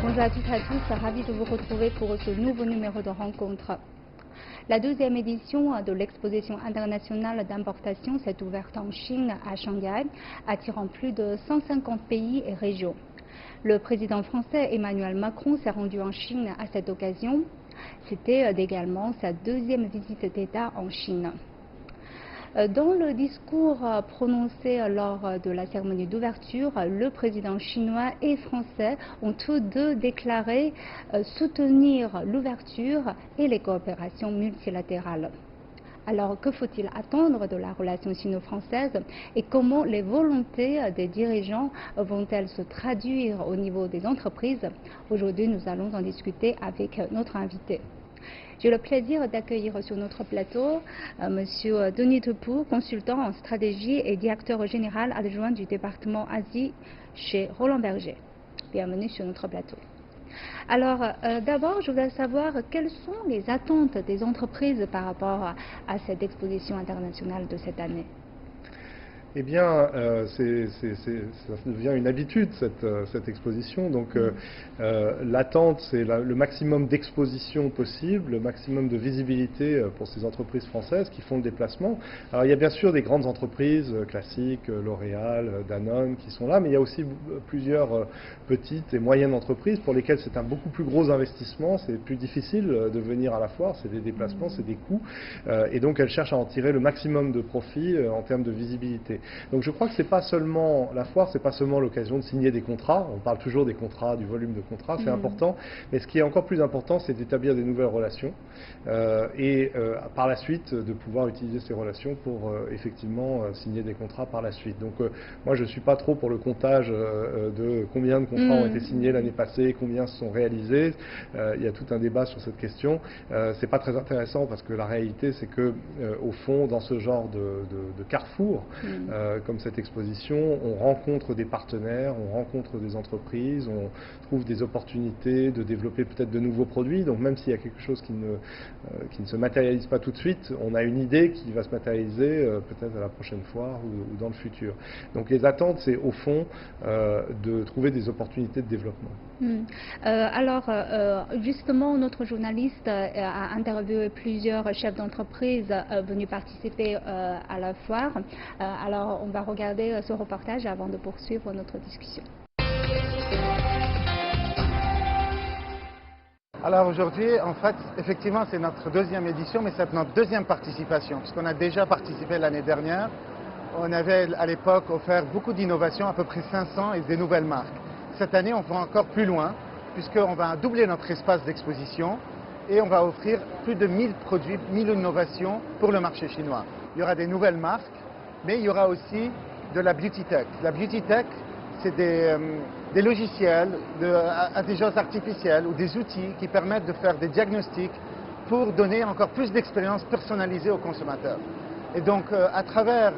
Bonjour à toutes et à tous, ravi de vous retrouver pour ce nouveau numéro de rencontre. La deuxième édition de l'exposition internationale d'importation s'est ouverte en Chine, à Shanghai, attirant plus de 150 pays et régions. Le président français Emmanuel Macron s'est rendu en Chine à cette occasion. C'était également sa deuxième visite d'État en Chine. Dans le discours prononcé lors de la cérémonie d'ouverture, le président chinois et français ont tous deux déclaré soutenir l'ouverture et les coopérations multilatérales. Alors, que faut-il attendre de la relation sino-française et comment les volontés des dirigeants vont-elles se traduire au niveau des entreprises? Aujourd'hui, nous allons en discuter avec notre invité. J'ai le plaisir d'accueillir sur notre plateau M. Denis Tepou, consultant en stratégie et directeur général adjoint du département Asie chez Roland Berger. Bienvenue sur notre plateau. Alors, d'abord, je voudrais savoir quelles sont les attentes des entreprises par rapport à cette exposition internationale de cette année. Eh bien, ça devient une habitude, cette exposition. Donc, l'attente, c'est le maximum d'exposition possible, le maximum de visibilité pour ces entreprises françaises qui font le déplacement. Alors, il y a bien sûr des grandes entreprises classiques, L'Oréal, Danone, qui sont là, mais il y a aussi plusieurs petites et moyennes entreprises pour lesquelles c'est un beaucoup plus gros investissement. C'est plus difficile de venir à la foire, c'est des déplacements, c'est des coûts. Et donc, elles cherchent à en tirer le maximum de profit en termes de visibilité. Donc je crois que c'est pas seulement la foire, c'est pas seulement l'occasion de signer des contrats. On parle toujours des contrats, du volume de contrats, c'est important. Mais ce qui est encore plus important, c'est d'établir des nouvelles relations et par la suite de pouvoir utiliser ces relations pour effectivement signer des contrats par la suite. Donc moi je suis pas trop pour le comptage de combien de contrats ont été signés l'année passée, combien se sont réalisés. Il y a tout un débat sur cette question. C'est pas très intéressant parce que la réalité c'est que au fond dans ce genre de carrefour comme cette exposition, on rencontre des partenaires, on rencontre des entreprises, on trouve des opportunités de développer peut-être de nouveaux produits. Donc même s'il y a quelque chose qui ne se matérialise pas tout de suite, on a une idée qui va se matérialiser peut-être à la prochaine foire ou dans le futur. Donc les attentes, c'est au fond de trouver des opportunités de développement. Alors, justement, notre journaliste a interviewé plusieurs chefs d'entreprise venus participer à la foire. Alors, on va regarder ce reportage avant de poursuivre notre discussion. Alors aujourd'hui, en fait, effectivement, c'est notre deuxième édition, mais c'est notre deuxième participation, puisqu'on a déjà participé l'année dernière. On avait à l'époque offert beaucoup d'innovations, à peu près 500 et des nouvelles marques. Cette année, on va encore plus loin, puisqu'on va doubler notre espace d'exposition et on va offrir plus de 1000 produits, 1000 innovations pour le marché chinois. Il y aura des nouvelles marques, mais il y aura aussi de la beauty tech. La beauty tech, c'est des logiciels d'intelligence artificielle ou des outils qui permettent de faire des diagnostics pour donner encore plus d'expérience personnalisée aux consommateurs. Et donc, à travers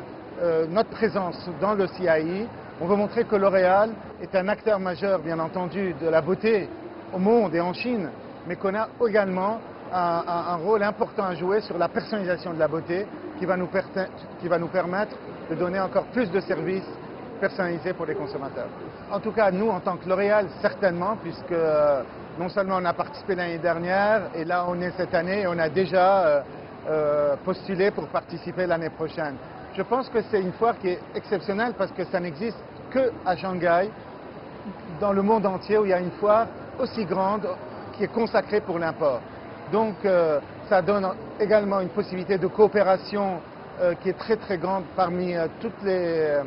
notre présence dans le CII, on veut montrer que L'Oréal est un acteur majeur, bien entendu, de la beauté au monde et en Chine, mais qu'on a également un rôle important à jouer sur la personnalisation de la beauté qui va nous permettre de donner encore plus de services personnalisés pour les consommateurs. En tout cas, nous, en tant que L'Oréal, certainement, puisque non seulement on a participé l'année dernière, et là on est cette année, et on a déjà postulé pour participer l'année prochaine. Je pense que c'est une foire qui est exceptionnelle parce que ça n'existe qu'à Shanghai, dans le monde entier, où il y a une foire aussi grande qui est consacrée pour l'import. Donc ça donne également une possibilité de coopération qui est très très grande parmi toutes les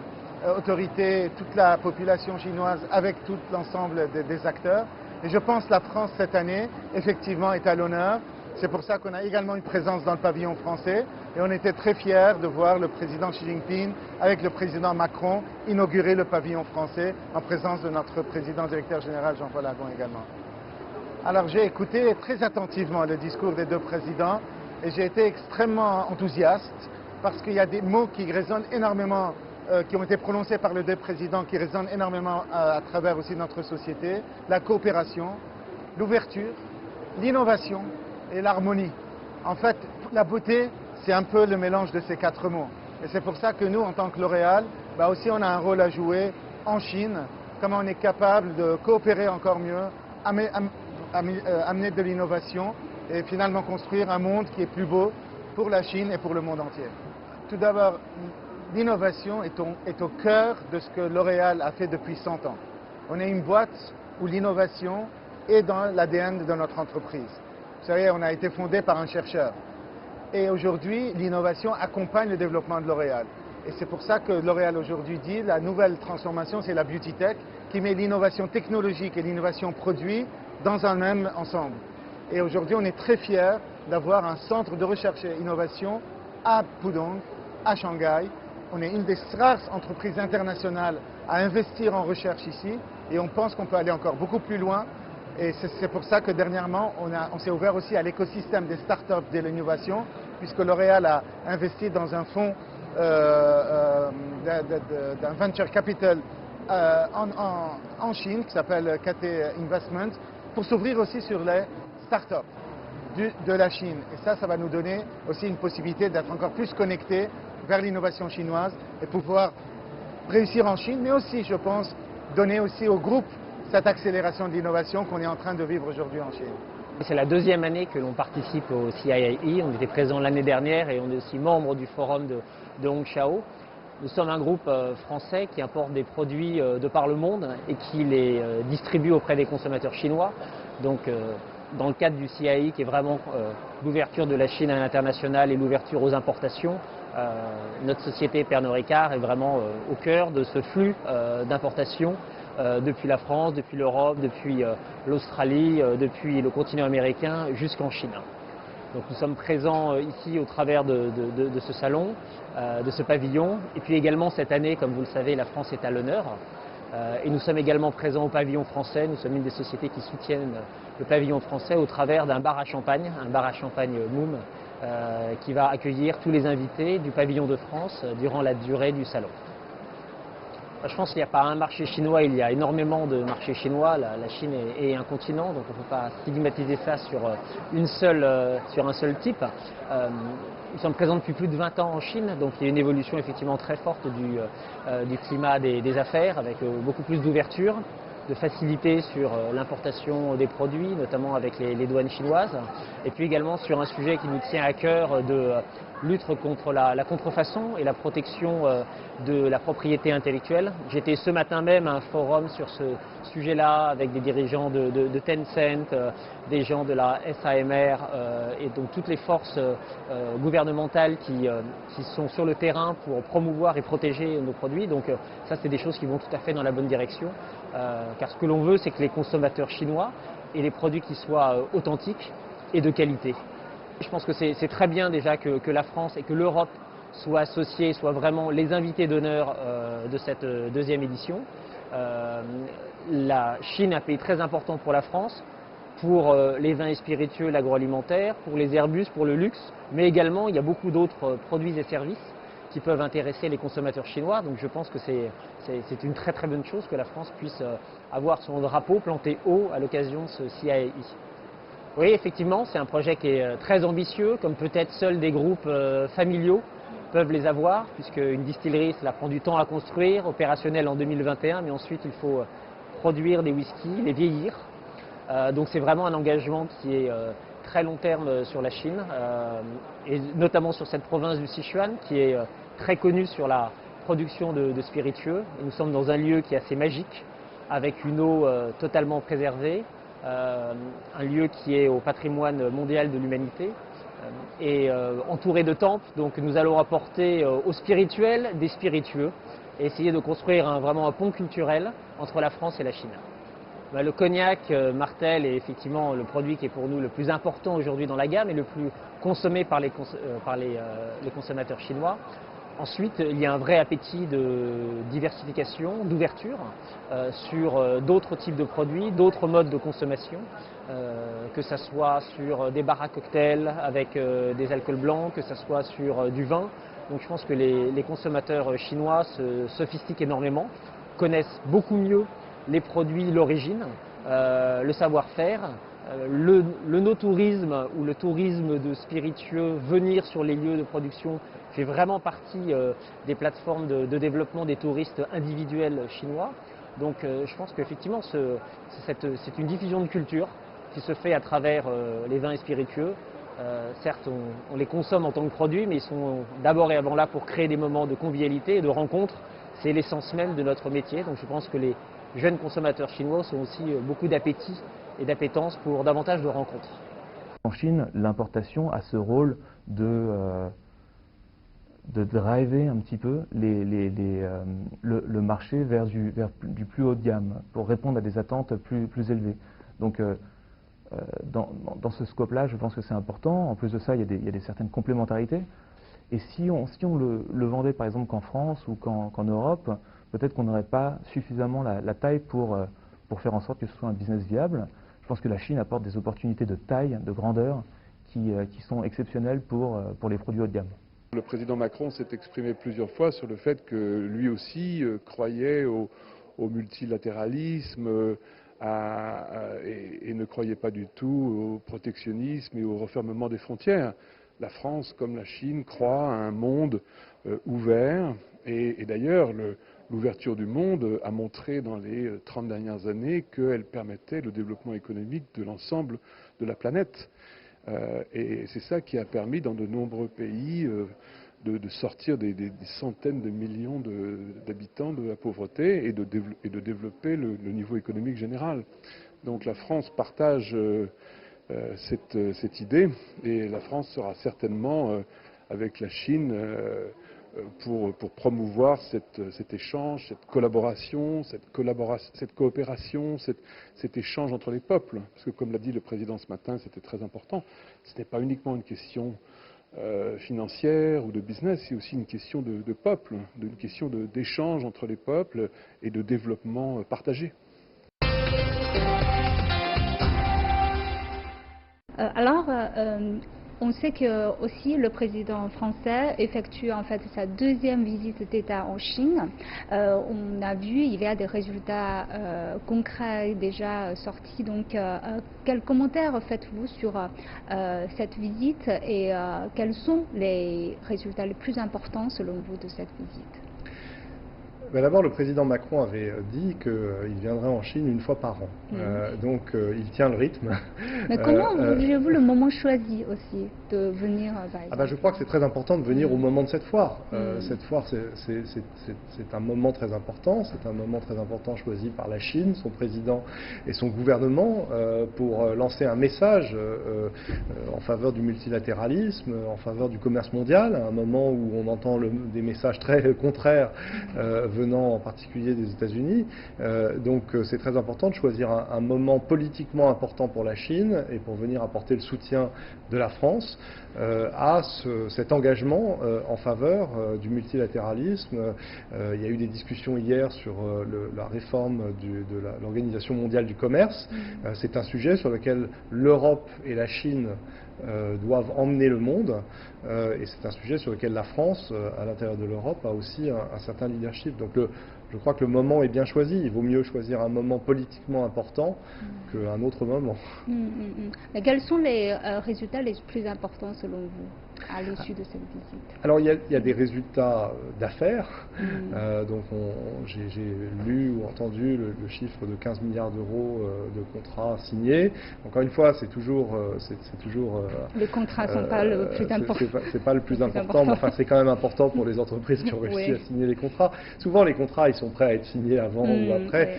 autorités, toute la population chinoise avec tout l'ensemble des acteurs. Et je pense que la France cette année, effectivement, est à l'honneur. C'est pour ça qu'on a également une présence dans le pavillon français et on était très fiers de voir le président Xi Jinping avec le président Macron inaugurer le pavillon français en présence de notre président directeur général Jean-Paul Agon également. Alors j'ai écouté très attentivement le discours des deux présidents et j'ai été extrêmement enthousiaste parce qu'il y a des mots qui résonnent énormément, qui ont été prononcés par les deux présidents, qui résonnent énormément à travers aussi notre société, la coopération, l'ouverture, l'innovation et l'harmonie. En fait, la beauté, c'est un peu le mélange de ces quatre mots. Et c'est pour ça que nous, en tant que L'Oréal, aussi on a un rôle à jouer en Chine, comment on est capable de coopérer encore mieux amener de l'innovation et finalement construire un monde qui est plus beau pour la Chine et pour le monde entier. Tout d'abord, l'innovation est au cœur de ce que L'Oréal a fait depuis 100 ans. On est une boîte où l'innovation est dans l'ADN de notre entreprise. Vous savez, on a été fondé par un chercheur. Et aujourd'hui, l'innovation accompagne le développement de L'Oréal. Et c'est pour ça que L'Oréal aujourd'hui dit la nouvelle transformation, c'est la Beauty Tech, qui met l'innovation technologique et l'innovation produit dans un même ensemble. Et aujourd'hui, on est très fiers d'avoir un centre de recherche et innovation à Pudong, à Shanghai. On est une des rares entreprises internationales à investir en recherche ici et on pense qu'on peut aller encore beaucoup plus loin. Et c'est pour ça que dernièrement, on s'est ouvert aussi à l'écosystème des startups de l'innovation, puisque L'Oréal a investi dans un fonds d'un venture capital en Chine qui s'appelle KT Investment pour s'ouvrir aussi sur les startups de la Chine. Et ça va nous donner aussi une possibilité d'être encore plus connectés vers l'innovation chinoise et pouvoir réussir en Chine, mais aussi, je pense, donner aussi au groupe cette accélération de l'innovation qu'on est en train de vivre aujourd'hui en Chine. C'est la deuxième année que l'on participe au CIIE. On était présent l'année dernière et on est aussi membre du forum de Hongqiao. Nous sommes un groupe français qui importe des produits de par le monde et qui les distribue auprès des consommateurs chinois. Donc, dans le cadre du CIIE, qui est vraiment l'ouverture de la Chine à l'international et l'ouverture aux importations, notre société Pernod Ricard est vraiment au cœur de ce flux d'importations depuis la France, depuis l'Europe, depuis l'Australie, depuis le continent américain jusqu'en Chine. Donc nous sommes présents ici au travers de ce salon, de ce pavillon. Et puis également cette année, comme vous le savez, la France est à l'honneur. Et nous sommes également présents au pavillon français. Nous sommes une des sociétés qui soutiennent le pavillon français au travers d'un bar à champagne Moom, qui va accueillir tous les invités du pavillon de France durant la durée du salon. Je pense qu'il n'y a pas un marché chinois, il y a énormément de marchés chinois. La Chine est un continent, donc on ne peut pas stigmatiser ça sur un seul type. Nous sommes présents depuis plus de 20 ans en Chine, donc il y a une évolution effectivement très forte du climat des affaires, avec beaucoup plus d'ouverture, de facilité sur l'importation des produits, notamment avec les douanes chinoises, et puis également sur un sujet qui nous tient à cœur de lutte contre la contrefaçon et la protection de la propriété intellectuelle. J'étais ce matin même à un forum sur ce sujet-là avec des dirigeants de Tencent, des gens de la SAMR et donc toutes les forces gouvernementales qui sont sur le terrain pour promouvoir et protéger nos produits. Donc ça, c'est des choses qui vont tout à fait dans la bonne direction. Car ce que l'on veut, c'est que les consommateurs chinois aient des produits qui soient authentiques et de qualité. Je pense que c'est très bien déjà que la France et que l'Europe soient associés, soient vraiment les invités d'honneur de cette deuxième édition. La Chine est un pays très important pour la France, pour les vins et spiritueux, l'agroalimentaire, pour les Airbus, pour le luxe, mais également il y a beaucoup d'autres produits et services qui peuvent intéresser les consommateurs chinois. Donc je pense que c'est une très très bonne chose que la France puisse avoir son drapeau planté haut à l'occasion de ce CIIE. Oui, effectivement, c'est un projet qui est très ambitieux, comme peut-être seuls des groupes familiaux peuvent les avoir, puisque une distillerie, cela prend du temps à construire, opérationnel en 2021, mais ensuite il faut produire des whiskies, les vieillir. Donc c'est vraiment un engagement qui est très long terme sur la Chine, et notamment sur cette province du Sichuan, qui est très connue sur la production de spiritueux. Et nous sommes dans un lieu qui est assez magique, avec une eau totalement préservée, un lieu qui est au patrimoine mondial de l'humanité et entouré de temples. Donc nous allons apporter aux spirituels des spiritueux et essayer de construire vraiment un pont culturel entre la France et la Chine. Le cognac Martell est effectivement le produit qui est pour nous le plus important aujourd'hui dans la gamme et le plus consommé par les consommateurs chinois. Ensuite, il y a un vrai appétit de diversification, d'ouverture sur d'autres types de produits, d'autres modes de consommation, que ce soit sur des bars à cocktails avec des alcools blancs, que ce soit sur du vin. Donc je pense que les consommateurs chinois se sophistiquent énormément, connaissent beaucoup mieux les produits, l'origine, le savoir-faire, le no-tourisme ou le tourisme de spiritueux, venir sur les lieux de production fait vraiment partie des plateformes de développement des touristes individuels chinois. Donc je pense qu'effectivement c'est une diffusion de culture qui se fait à travers les vins et spiritueux. Certes, on les consomme en tant que produits, mais ils sont d'abord et avant là pour créer des moments de convivialité et de rencontre. C'est l'essence même de notre métier. Donc je pense que les jeunes consommateurs chinois ont aussi beaucoup d'appétit et d'appétence pour davantage de rencontres. En Chine, l'importation a ce rôle de driver un petit peu le marché vers du plus haut de gamme, pour répondre à des attentes plus élevées. Donc dans ce scope-là, je pense que c'est important. En plus de ça, il y a des certaines complémentarités. Et si on le vendait par exemple qu'en France ou qu'en Europe, peut-être qu'on n'aurait pas suffisamment la taille pour faire en sorte que ce soit un business viable. Je pense que la Chine apporte des opportunités de taille, de grandeur, qui sont exceptionnelles pour les produits haut de gamme. Le président Macron s'est exprimé plusieurs fois sur le fait que lui aussi croyait au multilatéralisme et ne croyait pas du tout au protectionnisme et au refermement des frontières. La France, comme la Chine, croit à un monde ouvert et d'ailleurs l'ouverture du monde a montré dans les 30 dernières années qu'elle permettait le développement économique de l'ensemble de la planète. Et c'est ça qui a permis dans de nombreux pays de sortir des centaines de millions d'habitants de la pauvreté et de développer le niveau économique général. Donc la France partage cette idée et la France sera certainement avec la Chine pour promouvoir cet échange, cette collaboration, cette coopération, cet échange entre les peuples. Parce que comme l'a dit le président ce matin, c'était très important. Ce n'est pas uniquement une question financière ou de business, c'est aussi une question de peuple, une question d'échange entre les peuples et de développement partagé. On sait que aussi le président français effectue en fait sa deuxième visite d'État en Chine. On a vu il y a des résultats concrets déjà sortis. Donc, quels commentaires faites-vous sur cette visite et quels sont les résultats les plus importants selon vous de cette visite? D'abord, le président Macron avait dit qu'il viendrait en Chine une fois par an. Donc, il tient le rythme. Mais comment jugez-vous le moment choisi aussi de venir par exemple? Je crois que c'est très important de venir au moment de cette foire. Cette foire, c'est un moment très important. C'est un moment très important choisi par la Chine, son président et son gouvernement pour lancer un message en faveur du multilatéralisme, en faveur du commerce mondial, à un moment où on entend des messages très contraires venant en particulier des États-Unis. Donc c'est très important de choisir un moment politiquement important pour la Chine et pour venir apporter le soutien de la France à cet engagement en faveur du multilatéralisme. Il y a eu des discussions hier sur la réforme de l'Organisation mondiale du commerce. C'est un sujet sur lequel l'Europe et la Chine doivent emmener le monde et c'est un sujet sur lequel la France, à l'intérieur de l'Europe, a aussi un certain leadership. Donc je crois que le moment est bien choisi. Il vaut mieux choisir un moment politiquement important qu'un autre moment. Mais quels sont les résultats les plus importants selon vous à l'issue de cette visite? Alors il y a des résultats d'affaires. Donc j'ai lu ou entendu le chiffre de 15 milliards d'euros de contrats signés. Encore une fois, c'est toujours les contrats ne sont pas le plus important. C'est pas le plus important, mais enfin c'est quand même important pour les entreprises qui ont réussi à signer les contrats. Souvent les contrats ils sont prêts à être signés avant ou après,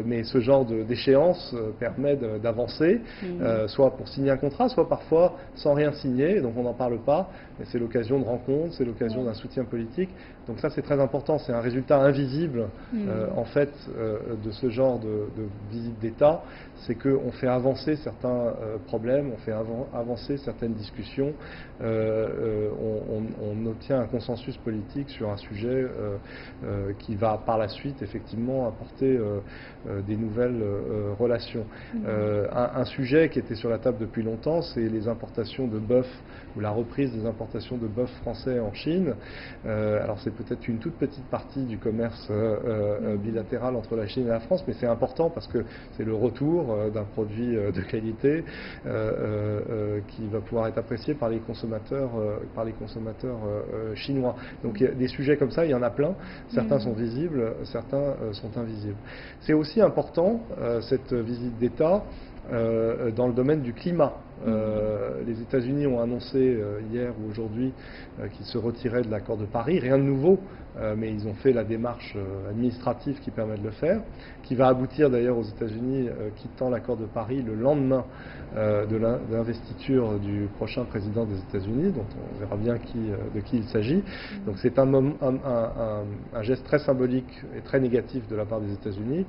mais ce genre d'échéance permet d'avancer, soit pour signer un contrat, soit parfois sans rien signer. Donc on n'en parle pas, mais c'est l'occasion de rencontres, c'est l'occasion d'un soutien politique. Donc ça c'est très important, c'est un résultat invisible en fait de ce genre de visite d'État, c'est qu'on fait avancer certains problèmes, on fait avancer certaines discussions, on obtient un consensus politique sur un sujet qui va par la suite effectivement apporter des nouvelles relations. Un sujet qui était sur la table depuis longtemps, c'est les importations de bœuf ou la reprise des importations de bœuf français en Chine. Alors c'est peut-être une toute petite partie du commerce bilatéral entre la Chine et la France, mais c'est important parce que c'est le retour d'un produit de qualité qui va pouvoir être apprécié par les consommateurs, chinois. Donc il y a des sujets comme ça, il y en a plein. Certains sont visibles, certains sont invisibles. C'est aussi important, cette visite d'État, dans le domaine du climat. Les États-Unis ont annoncé hier ou aujourd'hui qu'ils se retiraient de l'accord de Paris. Rien de nouveau, mais ils ont fait la démarche administrative qui permet de le faire, qui va aboutir d'ailleurs aux États-Unis quittant l'accord de Paris le lendemain de l'investiture du prochain président des États-Unis, dont on verra bien de qui il s'agit. Donc c'est un geste très symbolique et très négatif de la part des États-Unis.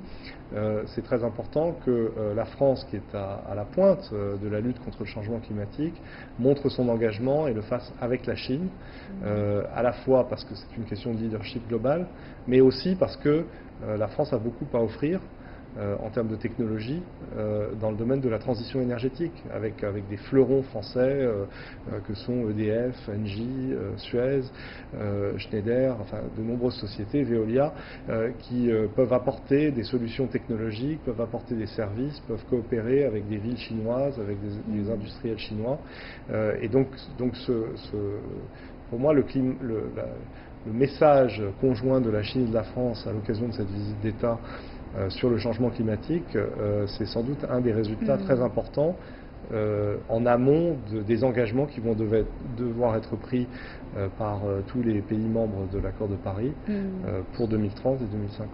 C'est très important que la France, qui est à la pointe de la lutte contre le changement climatique, montre son engagement et le fasse avec la Chine, à la fois parce que c'est une question de leadership global, mais aussi parce que la France a beaucoup à offrir en termes de technologie dans le domaine de la transition énergétique, avec des fleurons français que sont EDF, Engie, Suez, Schneider, enfin de nombreuses sociétés, Veolia, qui peuvent apporter des solutions technologiques, peuvent apporter des services, peuvent coopérer avec des villes chinoises, avec des industriels chinois. Et donc pour moi, le message conjoint de la Chine et de la France à l'occasion de cette visite d'État sur le changement climatique, c'est sans doute un des résultats très importants en amont des engagements qui vont devoir être pris par tous les pays membres de l'accord de Paris pour 2030 et 2050.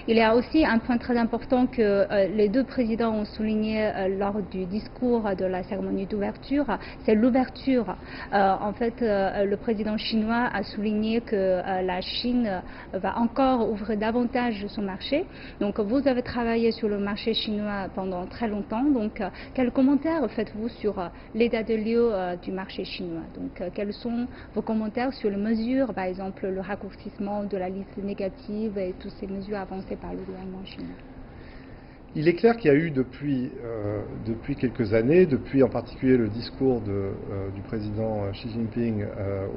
Il y a aussi un point très important que les deux présidents ont souligné lors du discours de la cérémonie d'ouverture, c'est l'ouverture. En fait, le président chinois a souligné que la Chine va encore ouvrir davantage son marché. Donc vous avez travaillé sur le marché chinois pendant très longtemps. Donc quels commentaires faites-vous sur l'état de lieu du marché chinois? Donc quels sont vos commentaires sur les mesures, par exemple le raccourcissement de la liste négative et toutes ces mesures avancées par le gouvernement chinois? Il est clair qu'il y a eu depuis quelques années, depuis en particulier le discours du président Xi Jinping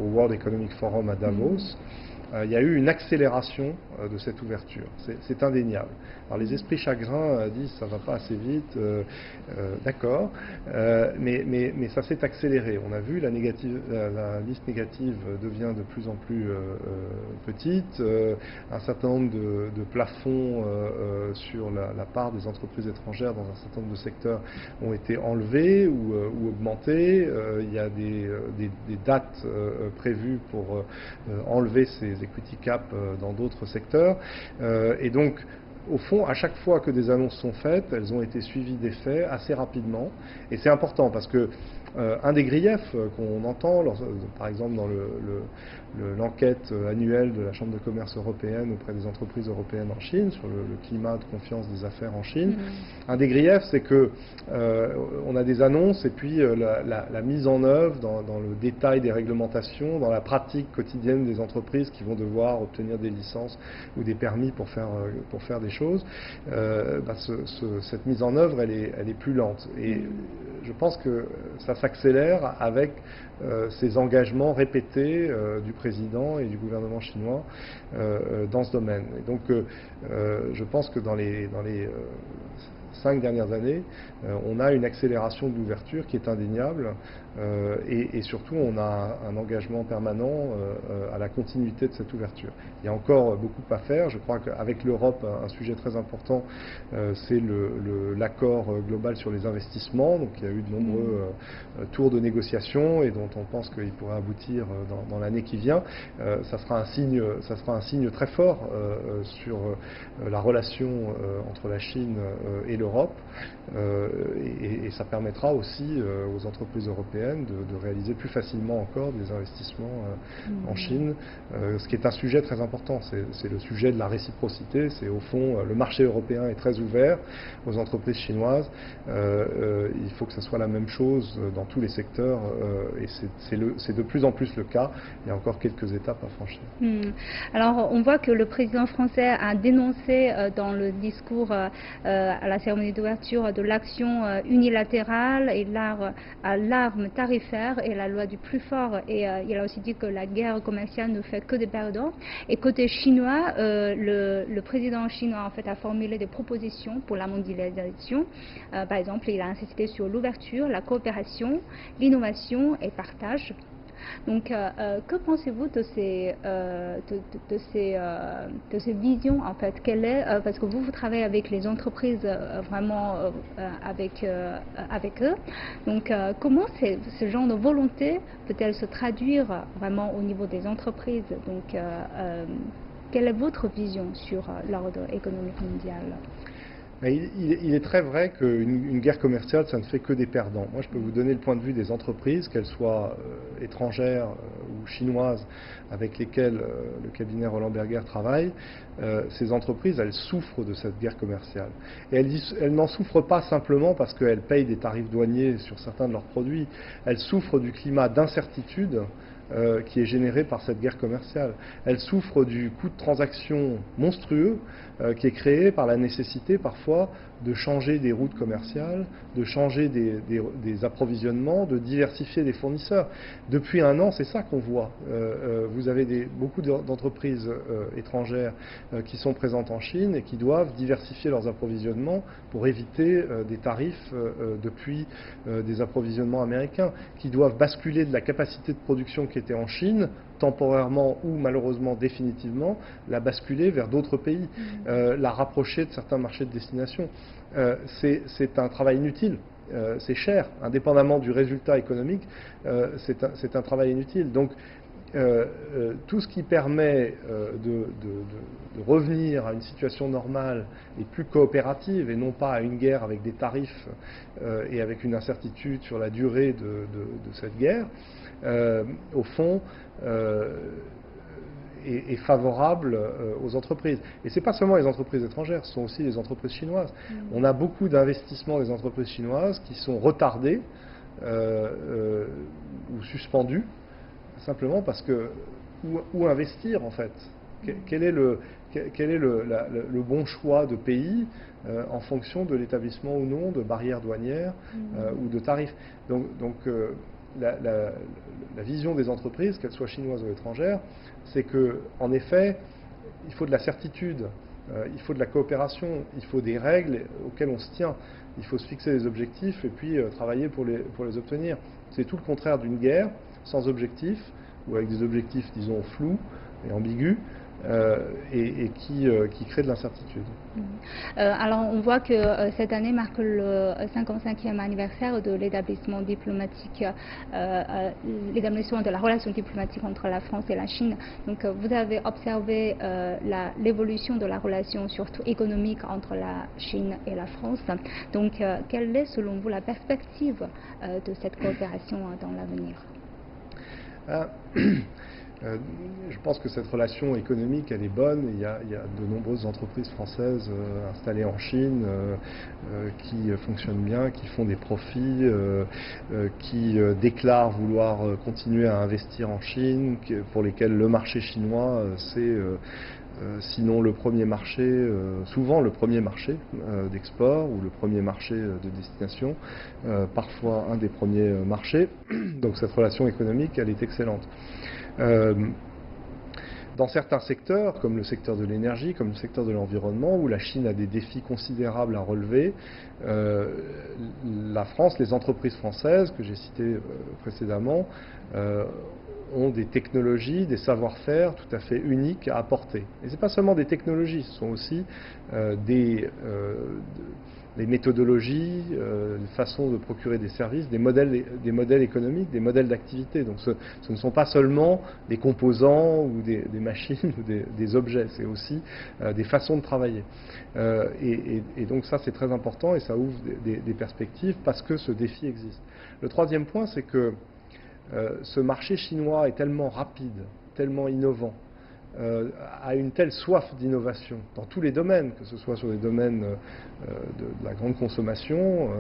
au World Economic Forum à Davos, il y a eu une accélération de cette ouverture. C'est indéniable. Alors les esprits chagrins disent ça va pas assez vite, d'accord, mais ça s'est accéléré. On a vu la liste négative devient de plus en plus petite. Un certain nombre de plafonds sur la part des entreprises étrangères dans un certain nombre de secteurs ont été enlevés ou augmentés. Il y a des dates prévues pour enlever ces equity caps dans d'autres secteurs. Et donc, au fond, à chaque fois que des annonces sont faites, elles ont été suivies d'effets assez rapidement. Et c'est important parce que un des griefs qu'on entend, par exemple dans l'enquête annuelle de la Chambre de commerce européenne auprès des entreprises européennes en Chine sur le climat de confiance des affaires en Chine, un des griefs, c'est que on a des annonces et puis la mise en œuvre dans le détail des réglementations, dans la pratique quotidienne des entreprises qui vont devoir obtenir des licences ou des permis pour faire des choses, cette mise en œuvre, elle est plus lente. Et je pense que ça s'accélère avec ces engagements répétés du président et du gouvernement chinois dans ce domaine. Et donc je pense que dans les 5 dernières années, on a une accélération de l'ouverture qui est indéniable et surtout on a un engagement permanent à la continuité de cette ouverture. Il y a encore beaucoup à faire. Je crois qu'avec l'Europe, un sujet très important, c'est l'accord global sur les investissements. Donc il y a eu de nombreux tours de négociation et dont on pense qu'il pourrait aboutir dans l'année qui vient. Ça sera un signe très fort sur la relation entre la Chine et l'Europe et ça permettra aussi aux entreprises européennes de réaliser plus facilement encore des investissements en Chine, ce qui est un sujet très important. C'est le sujet de la réciprocité. C'est au fond, le marché européen est très ouvert aux entreprises chinoises. Il faut que ce soit la même chose dans tous les secteurs et c'est de plus en plus le cas. Il y a encore quelques étapes à franchir. Alors on voit que le président français a dénoncé dans le discours à la cérémonie d'ouverture de l'action unilatérale et l'arme tarifaire et la loi du plus fort. Et il a aussi dit que la guerre commerciale ne fait que des perdants. Et côté chinois, le président chinois en fait a formulé des propositions pour la mondialisation. Par exemple, il a insisté sur l'ouverture, la coopération, l'innovation et partage. Donc, que pensez-vous de ces visions en fait? Parce que vous travaillez avec les entreprises vraiment avec eux. Donc, comment ce genre de volonté peut-elle se traduire vraiment au niveau des entreprises? Donc, quelle est votre vision sur l'ordre économique mondial? Il est très vrai qu'une guerre commerciale, ça ne fait que des perdants. Moi, je peux vous donner le point de vue des entreprises, qu'elles soient étrangères ou chinoises, avec lesquelles le cabinet Roland Berger travaille. Ces entreprises, elles souffrent de cette guerre commerciale. Et elles n'en souffrent pas simplement parce qu'elles payent des tarifs douaniers sur certains de leurs produits. Elles souffrent du climat d'incertitude qui est généré par cette guerre commerciale. Elle souffre du coût de transaction monstrueux qui est créé par la nécessité parfois de changer des routes commerciales, de changer des approvisionnements, de diversifier des fournisseurs. Depuis un an, c'est ça qu'on voit. Vous avez beaucoup d'entreprises étrangères qui sont présentes en Chine et qui doivent diversifier leurs approvisionnements pour éviter des tarifs depuis des approvisionnements américains, qui doivent basculer de la capacité de production qui était en Chine, temporairement ou malheureusement définitivement, la basculer vers d'autres pays, la rapprocher de certains marchés de destination. C'est un travail inutile. C'est cher, indépendamment du résultat économique, c'est un travail inutile. Donc, tout ce qui permet de revenir à une situation normale et plus coopérative et non pas à une guerre avec des tarifs et avec une incertitude sur la durée de cette guerre, au fond, est favorable aux entreprises. Et ce n'est pas seulement les entreprises étrangères, ce sont aussi les entreprises chinoises. On a beaucoup d'investissements des entreprises chinoises qui sont retardés ou suspendus, simplement parce que où investir en fait? Quel est le bon choix de pays en fonction de l'établissement ou non de barrières douanières ou de tarifs? Donc la vision des entreprises, qu'elles soient chinoises ou étrangères, c'est qu'en effet, il faut de la certitude, il faut de la coopération, il faut des règles auxquelles on se tient, il faut se fixer des objectifs et puis travailler pour les obtenir. C'est tout le contraire d'une guerre sans objectif, ou avec des objectifs, disons, flous et ambigus, et qui créent de l'incertitude. Alors, on voit que cette année marque le 55e anniversaire de l'établissement diplomatique, l'établissement de la relation diplomatique entre la France et la Chine. Donc, vous avez observé l'évolution de la relation, surtout économique, entre la Chine et la France. Donc, quelle est, selon vous, la perspective de cette coopération dans l'avenir? Je pense que cette relation économique, elle est bonne. Il y a de nombreuses entreprises françaises installées en Chine qui fonctionnent bien, qui font des profits, qui déclarent vouloir continuer à investir en Chine, pour lesquelles le marché chinois, c'est sinon le premier marché, souvent le premier marché d'export ou le premier marché de destination, parfois un des premiers marchés. Donc cette relation économique, elle est excellente. Dans certains secteurs, comme le secteur de l'énergie, comme le secteur de l'environnement, où la Chine a des défis considérables à relever, la France, les entreprises françaises que j'ai citées précédemment, ont des technologies, des savoir-faire tout à fait uniques à apporter. Et ce n'est pas seulement des technologies, ce sont aussi des méthodologies, des façons de procurer des services, des modèles économiques, des modèles d'activité. Donc ce ne sont pas seulement des composants ou des machines ou des objets, c'est aussi des façons de travailler. Et donc ça c'est très important et ça ouvre des perspectives parce que ce défi existe. Le troisième point, c'est que ce marché chinois est tellement rapide, tellement innovant, a une telle soif d'innovation dans tous les domaines, que ce soit sur les domaines de la grande consommation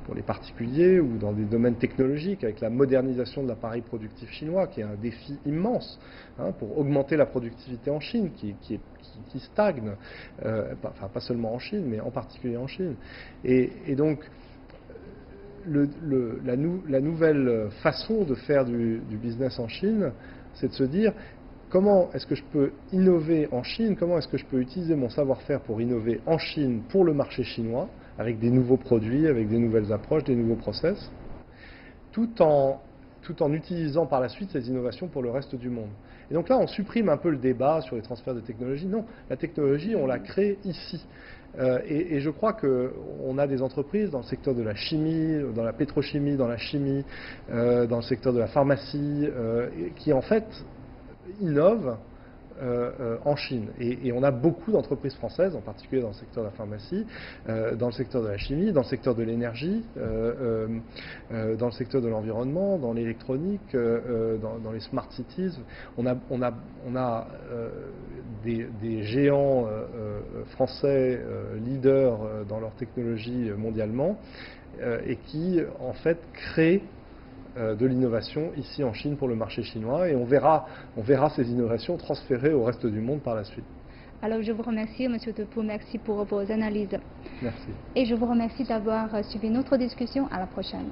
pour les particuliers ou dans des domaines technologiques avec la modernisation de l'appareil productif chinois qui est un défi immense pour augmenter la productivité en Chine qui stagne, enfin pas seulement en Chine mais en particulier en Chine. Et donc la nouvelle façon de faire du business en Chine, c'est de se dire comment est-ce que je peux innover en Chine, comment est-ce que je peux utiliser mon savoir-faire pour innover en Chine pour le marché chinois, avec des nouveaux produits, avec des nouvelles approches, des nouveaux process, tout en utilisant par la suite ces innovations pour le reste du monde. Et donc là, on supprime un peu le débat sur les transferts de technologie. Non, la technologie, on la crée ici. Et je crois qu'on a des entreprises dans le secteur de la chimie, dans la pétrochimie, dans la chimie, dans le secteur de la pharmacie, qui en fait innovent en Chine. Et on a beaucoup d'entreprises françaises, en particulier dans le secteur de la pharmacie, dans le secteur de la chimie, dans le secteur de l'énergie, dans le secteur de l'environnement, dans l'électronique, dans les smart cities. On a des géants français leaders dans leur technologie mondialement et qui en fait créent de l'innovation ici en Chine pour le marché chinois et on verra ces innovations transférées au reste du monde par la suite. Alors je vous remercie M. Depou, merci pour vos analyses. Merci. Et je vous remercie d'avoir suivi notre discussion. À la prochaine.